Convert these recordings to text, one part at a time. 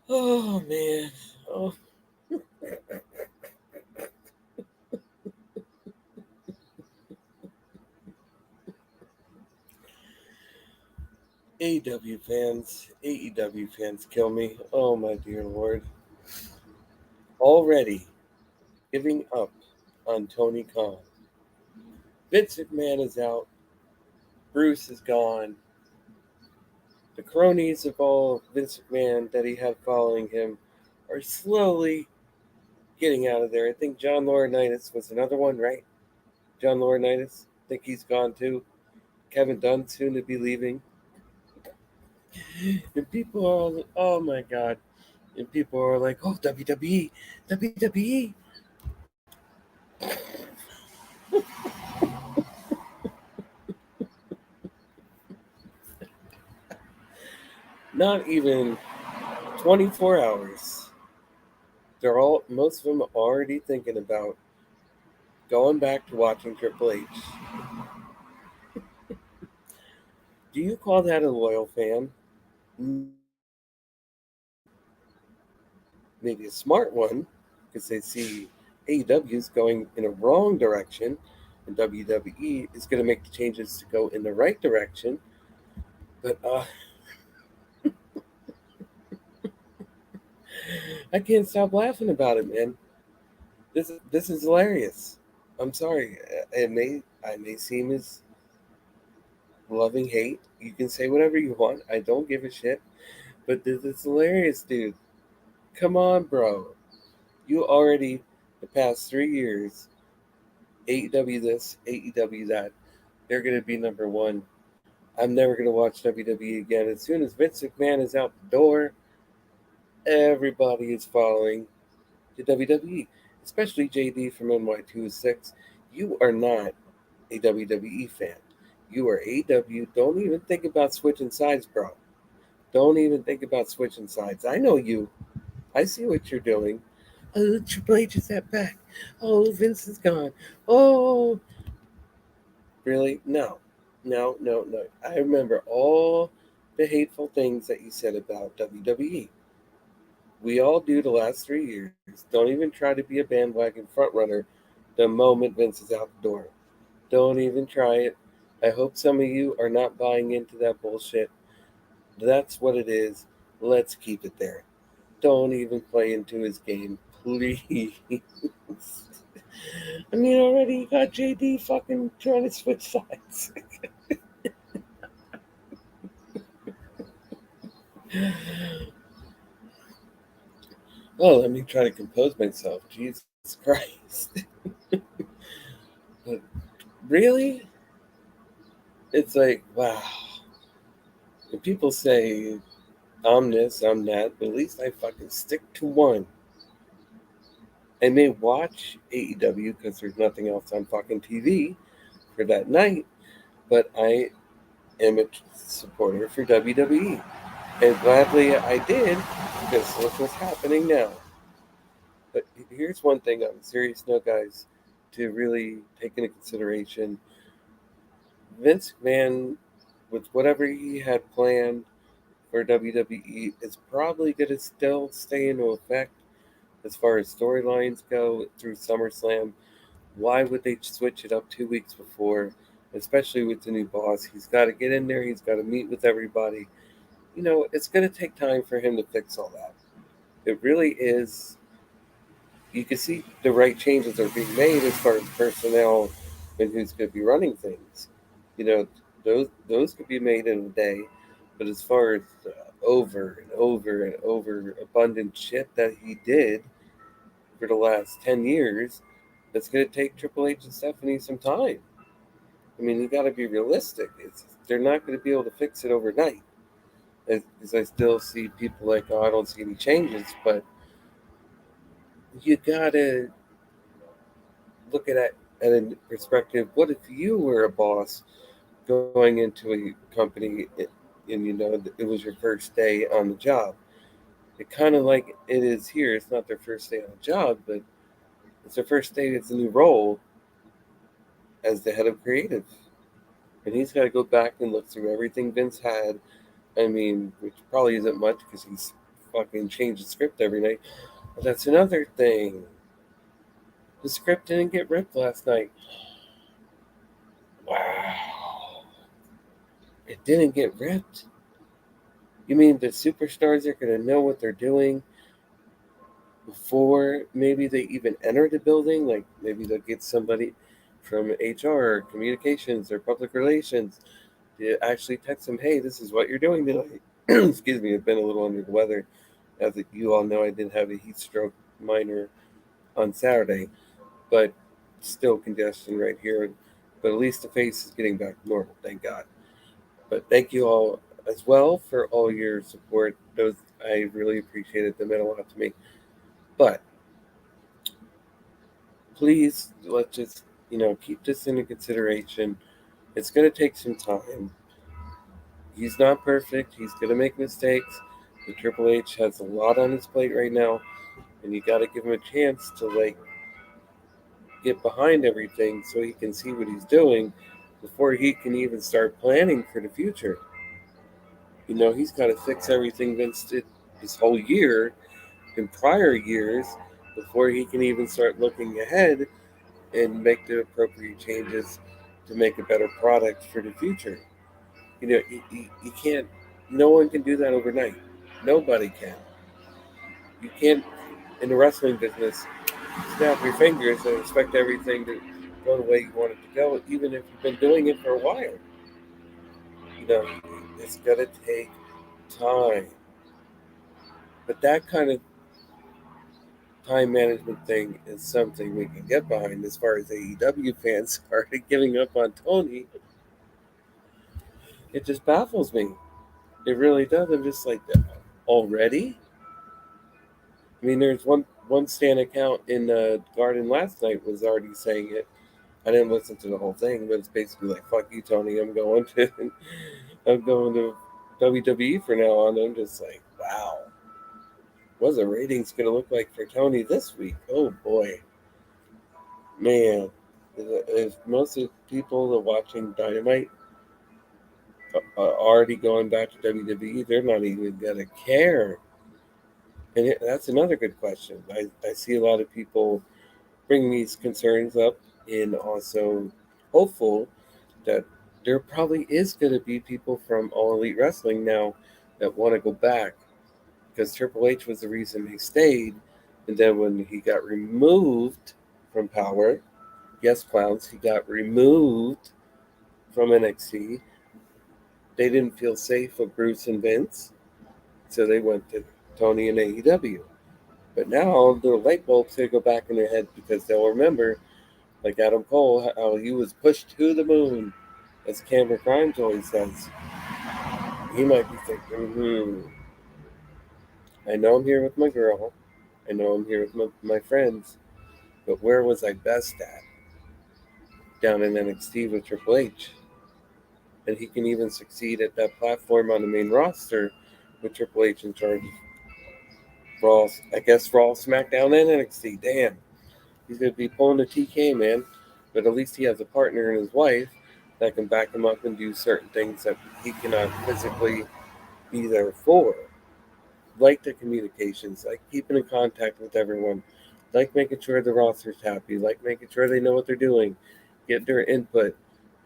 Oh man. Oh, AEW fans, AEW fans kill me. Oh my dear lord. Already giving up on Tony Khan. Vince McMahon is out. Bruce is gone. The cronies of all Vince McMahon that he had following him are slowly getting out of there. I think John Laurinaitis was another one, right? John Laurinaitis. I think he's gone too. Kevin Dunn soon to be leaving. And people are all, oh my god. And people are like, oh, WWE, WWE. Not even 24 hours. Most of them are already thinking about going back to watching Triple H. Do you call that a loyal fan? Maybe a smart one, because they see AEW is going in a wrong direction, and WWE is going to make the changes to go in the right direction. But I can't stop laughing about it, man. This is hilarious. I'm sorry. I may seem as loving hate. You can say whatever you want. I don't give a shit. But this is hilarious, dude. Come on, bro. You already the past 3 years AEW this, AEW that. They're gonna be number one. I'm never gonna watch WWE again. As soon as Vince McMahon is out the door, everybody is following to WWE, especially JD from NY206. You are not a WWE fan. You are AEW. Don't even think about switching sides, bro. Don't even think about switching sides. I know you. I see what you're doing. Oh, Triple H is that back. Oh, Vince is gone. Oh, really? No. No, no, no. I remember all the hateful things that you said about WWE. We all do the last 3 years. Don't even try to be a bandwagon frontrunner the moment Vince is out the door. Don't even try it. I hope some of you are not buying into that bullshit. That's what it is. Let's keep it there. Don't even play into his game, please. I mean, already you got JD fucking trying to switch sides. Oh, let me try to compose myself. Jesus Christ. But really? It's like, wow. When people say, I'm this, I'm that, but at least I fucking stick to one. I may watch AEW because there's nothing else on fucking TV for that night, but I am a supporter for WWE. And gladly I did, because look what's happening now. But here's one thing on a serious note, guys, to really take into consideration. Vince McMahon, with whatever he had planned for WWE, is probably going to still stay into effect as far as storylines go through SummerSlam. Why would they switch it up 2 weeks before, especially with the new boss? He's got to get in there, he's got to meet with everybody. It's going to take time for him to fix all that. It really is. You can see the right changes are being made as far as personnel and who's going to be running things. You know, those could be made in a day, but as far as over and over and over abundant shit that he did for the last 10 years, it's going to take Triple H and Stephanie some time. I mean, you got to be realistic. They're not going to be able to fix it overnight. Because I still see people like, oh, I don't see any changes, but you gotta look at it at a perspective. What if you were a boss going into a company and it was your first day on the job? It kind of like it is here. It's not their first day on the job, but it's their first day. It's a new role as the head of creative, and he's got to go back and look through everything Vince had. I mean, which probably isn't much because he's fucking change the script every night. But that's another thing. The script didn't get ripped last night. Wow. It didn't get ripped? You mean the superstars are going to know what they're doing before maybe they even enter the building? Like maybe they'll get somebody from HR or communications or public relations to actually text them, hey, this is what you're doing tonight. Excuse me, I've been a little under the weather. As you all know, I did have a heat stroke minor on Saturday, but still congestion right here. But at least the face is getting back to normal, thank God. But thank you all as well for all your support. Those I really appreciate it. They meant a lot to me. But please, let's just keep this into consideration. It's going to take some time. He's not perfect. He's going to make mistakes. The Triple H has a lot on his plate right now, and you got to give him a chance to get behind everything so he can see what he's doing before he can even start planning for the future. He's got to fix everything Vince did this whole year in prior years before he can even start looking ahead and make the appropriate changes to make a better product for the future. You can't, no one can do that overnight. Nobody can. You can't, in the wrestling business, snap your fingers and expect everything to go the way you want it to go, even if you've been doing it for a while. You know, it's going to take time. But that kind of time management thing is something we can get behind as far as AEW fans started giving up on Tony. It just baffles me. It really does. I'm just like, already? I mean, there's one stand account in the Garden last night was already saying it. I didn't listen to the whole thing, but it's basically like, "Fuck you, Tony. I'm going to WWE for now on." I'm just like, wow, what's the ratings gonna look like for Tony this week? Oh boy, man. If most of the people that are watching Dynamite are already going back to WWE, they're not even gonna care. And that's another good question. I see a lot of people bring these concerns up and also hopeful that there probably is going to be people from All Elite Wrestling now that want to go back because Triple H was the reason they stayed. And then when he got removed from Power, yes, clowns, he got removed from NXT. They didn't feel safe with Bruce and Vince, so they went to Tony and AEW. But now the light bulb's going to go back in their head because they'll remember, like Adam Cole, how he was pushed to the moon, as Cameron Grimes always says. He might be thinking, I know I'm here with my girl. I know I'm here with my friends. But where was I best at? Down in NXT with Triple H. And he can even succeed at that platform on the main roster with Triple H in charge. Raw, I guess Raw, SmackDown, and NXT. Damn. He's going to be pulling the TK, man. But at least he has a partner in his wife that can back him up and do certain things that he cannot physically be there for. Like the communications, like keeping in contact with everyone, like making sure the roster's happy, like making sure they know what they're doing, get their input.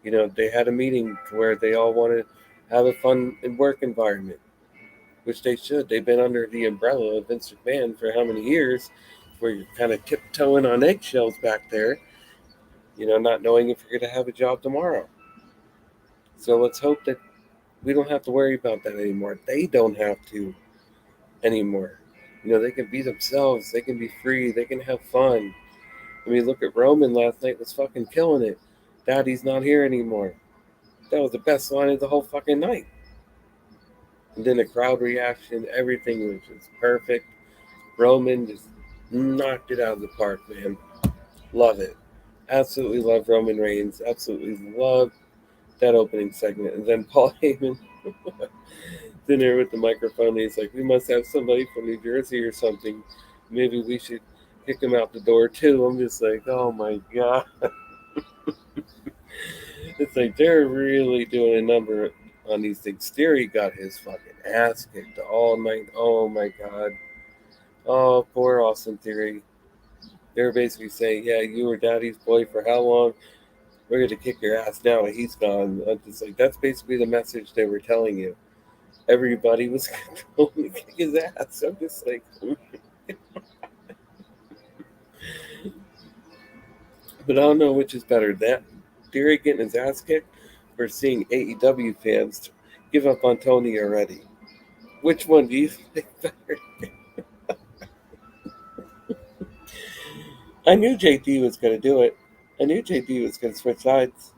They had a meeting where they all want to have a fun and work environment, which they should. They've been under the umbrella of Vince McMahon for how many years, where you're kind of tiptoeing on eggshells back there, not knowing if you're going to have a job tomorrow. So let's hope that we don't have to worry about that anymore. They don't have to anymore. They can be themselves. They can be free. They can have fun. I mean, look at Roman last night was fucking killing it. Daddy's not here anymore. That was the best line of the whole fucking night. And then the crowd reaction, everything was just perfect. Roman just knocked it out of the park, man. Love it. Absolutely love Roman Reigns. Absolutely love that opening segment. And then Paul Heyman in there with the microphone. He's like, we must have somebody from New Jersey or something. Maybe we should kick him out the door too. I'm just like, oh my God. It's like they're really doing a number on these things. Theory got his fucking ass kicked all night. Oh my god. Oh, poor Austin Theory. They were basically saying, yeah, you were daddy's boy for how long? We're going to kick your ass now and he's gone. I'm just like, that's basically the message they were telling you. Everybody was going to kick his ass. I'm just like, but I don't know which is better. That Theory getting his ass kicked or seeing AEW fans give up on Tony already. Which one do you think better? I knew JD was going to do it. I knew JD was going to switch sides.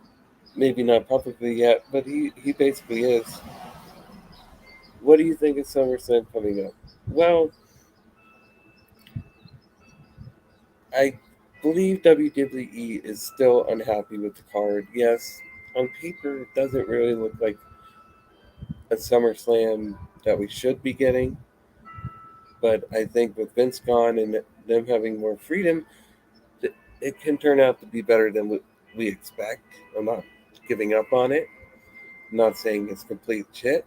Maybe not publicly yet, but he basically is. What do you think of SummerSlam coming up? Well, I believe WWE is still unhappy with the card. Yes, on paper, it doesn't really look like a SummerSlam that we should be getting, but I think with Vince gone and them having more freedom, it can turn out to be better than what we expect. I'm not giving up on it. I'm not saying it's complete shit.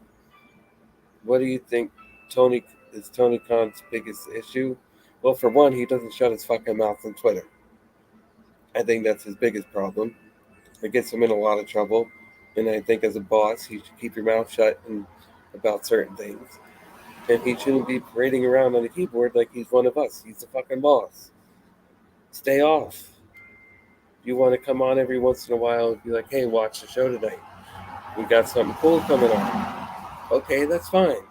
What do you think Tony is Tony Khan's biggest issue? Well, for one, he doesn't shut his fucking mouth on Twitter. I think that's his biggest problem. It gets him in a lot of trouble. And I think as a boss, you should keep your mouth shut about certain things. And he shouldn't be parading around on a keyboard like he's one of us. He's the fucking boss. Stay off. If you want to come on every once in a while and be like, hey, watch the show tonight. We got something cool coming on. Okay, that's fine.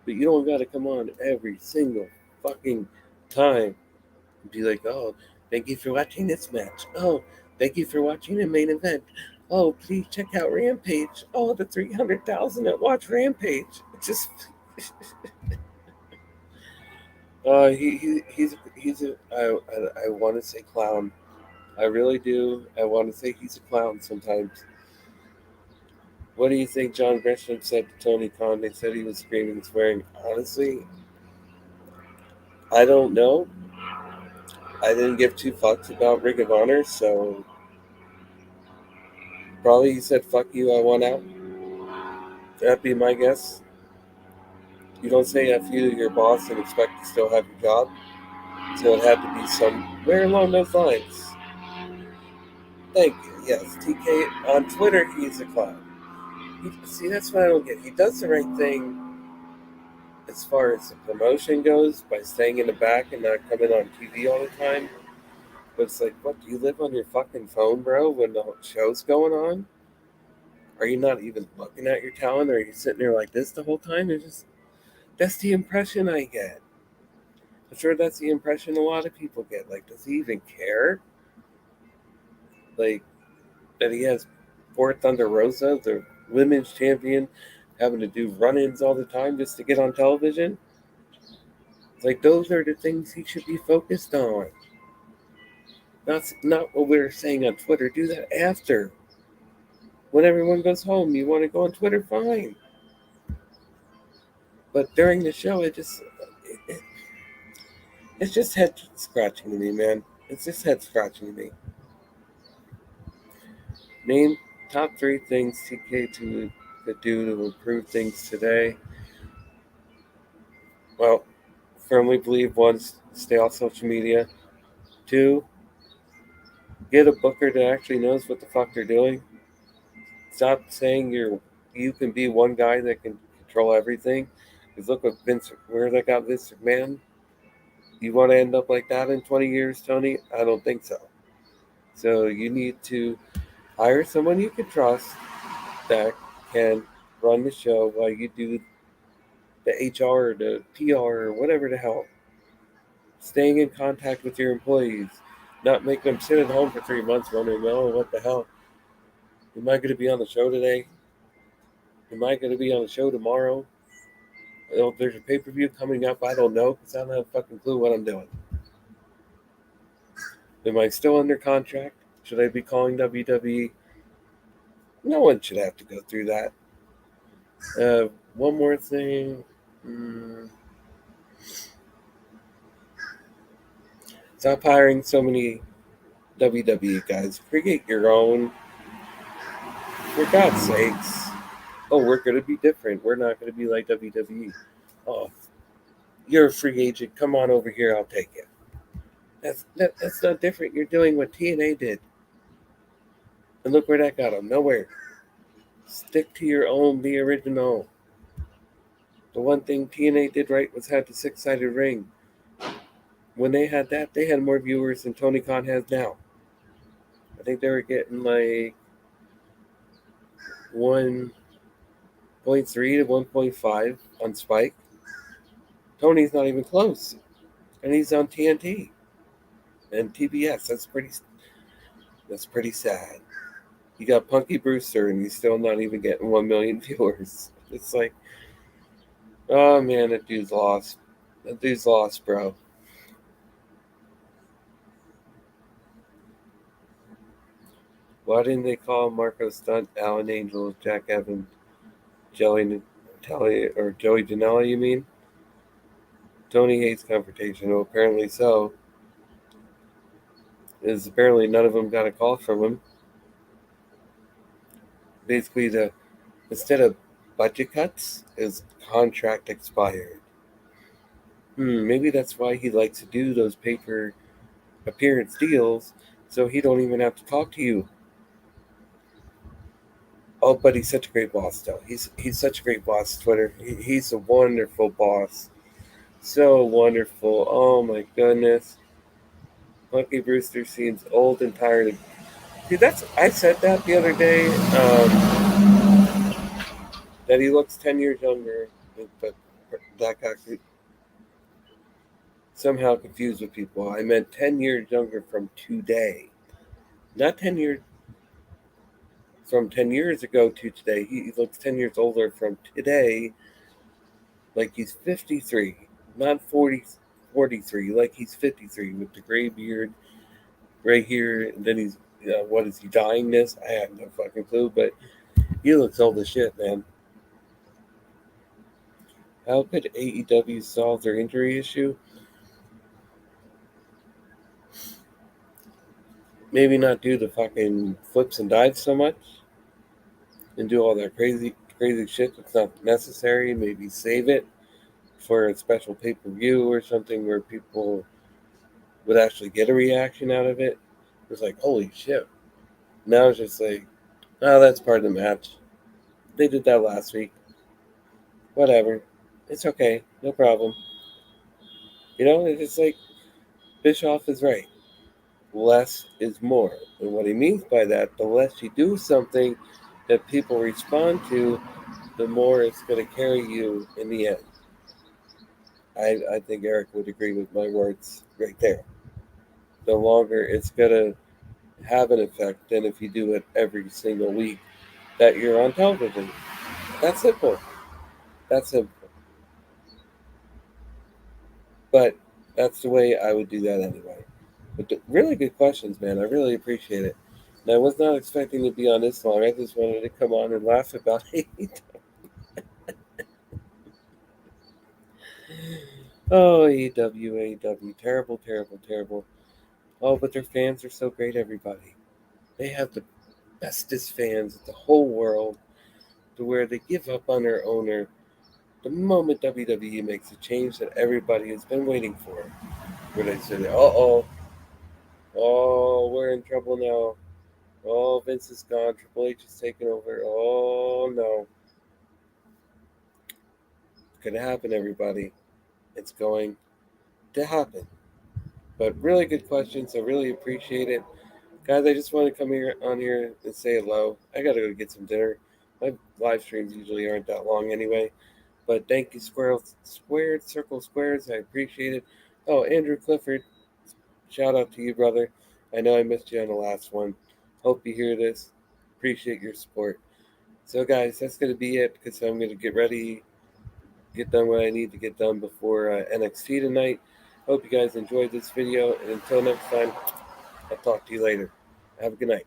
But you don't got to come on every single fucking time and be like, oh, thank you for watching this match. Oh, thank you for watching the main event. Oh, please check out Rampage. Oh, the 300,000 that watch Rampage. It's just, he's a I want to say clown. I really do. I want to say he's a clown sometimes. What do you think John Gresham said to Tony Khan? They said he was screaming and swearing. Honestly, I don't know. I didn't give two fucks about Ring of Honor, so probably he said, fuck you, I want out. That'd be my guess. You don't say F you to your boss and expect to still have your job. So it had to be somewhere along those lines. Thank you. Yes, TK on Twitter, he's a clown. See, that's what I don't get. He does the right thing as far as the promotion goes by staying in the back and not coming on TV all the time. But it's like, what? Do you live on your fucking phone, bro, when the show's going on? Are you not even looking at your talent? Or are you sitting there like this the whole time? It's just that's the impression I get. I'm sure that's the impression a lot of people get. Like, does he even care? Like that he has poor Thunder Rosa, the women's champion, having to do run-ins all the time just to get on television. It's like those are the things he should be focused on. That's not what we're saying on Twitter. Do that after. When everyone goes home, you want to go on Twitter, fine. But during the show, it's just head scratching to me, man. It's just head scratching to me. Name top three things TK could do to improve things today. Well, firmly believe one, stay off social media. Two, get a booker that actually knows what the fuck they're doing. Stop saying you can be one guy that can control everything. Because look what where they got Vince McMahon. You want to end up like that in 20 years, Tony? I don't think so. So you need to hire someone you can trust that can run the show while you do the HR or the PR or whatever the hell. Staying in contact with your employees, not making them sit at home for 3 months wondering, oh, what the hell? Am I going to be on the show today? Am I going to be on the show tomorrow? Oh, there's a pay per view coming up. I don't know because I don't have a fucking clue what I'm doing. Am I still under contract? Should I be calling WWE? No one should have to go through that. One more thing. Stop hiring so many WWE guys. Create your own. For God's sakes. Oh, we're going to be different. We're not going to be like WWE. Oh, you're a free agent. Come on over here. I'll take it. That's not different. You're doing what TNA did. And look where that got them. Nowhere. Stick to your own. Be original. The one thing TNA did right was had the six-sided ring. When they had that, they had more viewers than Tony Khan has now. I think they were getting like 1.3 to 1.5 on Spike. Tony's not even close, and he's on TNT and TBS. That's pretty sad. You got Punky Brewster, and he's still not even getting 1 million viewers. It's like, oh man, that dude's lost. That dude's lost, bro. Why didn't they call Marco Stunt, Alan Angel, Jack Evans, Joey Natelli, or Joey Janela? You mean? Tony hates confrontation. Well, apparently so. Is apparently none of them got a call from him. Basically, the instead of budget cuts, his contract expired. Maybe that's why he likes to do those paper appearance deals, so he don't even have to talk to you. Oh, but he's such a great boss, though. He's such a great boss. Twitter. He's a wonderful boss. So wonderful. Oh my goodness. Punky Brewster seems old and tired. See, I said that the other day. That he looks 10 years younger, but that got somehow confused with people. I meant 10 years younger from today, not 10 years from 10 years ago to today. He looks 10 years older from today, like he's 53, not 40, 43, like he's 53 with the gray beard right here. And then he's, what is he dying this? I have no fucking clue, but he looks old as shit, man. How could AEW solve their injury issue? Maybe not do the fucking flips and dives so much and do all that crazy shit that's not necessary. Maybe save it for a special pay per view or something where people would actually get a reaction out of it. It's like, holy shit. Now it's just like, oh, that's part of the match. They did that last week. Whatever. It's okay. No problem. It's just like Bischoff is right. Less is more. And what he means by that, the less you do something that people respond to, the more it's going to carry you in the end. I think Eric would agree with my words right there. The longer it's going to have an effect than if you do it every single week that you're on television. That's simple. That's simple. But that's the way I would do that anyway. But really good questions, man. I really appreciate it. And I was not expecting to be on this long. I just wanted to come on and laugh about it. Oh, AEW. Terrible, terrible, terrible. Oh, but their fans are so great, everybody. They have the bestest fans in the whole world to where they give up on their owner the moment WWE makes a change that everybody has been waiting for. Where they say, oh, we're in trouble now. Oh, Vince is gone. Triple H is taking over. Oh, no. It's going to happen, everybody. It's going to happen. But really good questions. I really appreciate it. Guys, I just want to come here on here and say hello. I got to go get some dinner. My live streams usually aren't that long anyway. But thank you, Squared Circle Squares. I appreciate it. Oh, Andrew Clifford, shout out to you, brother. I know I missed you on the last one. Hope you hear this. Appreciate your support. So, guys, that's going to be it because I'm going to get ready, get done what I need to get done before NXT tonight. Hope you guys enjoyed this video. And until next time, I'll talk to you later. Have a good night.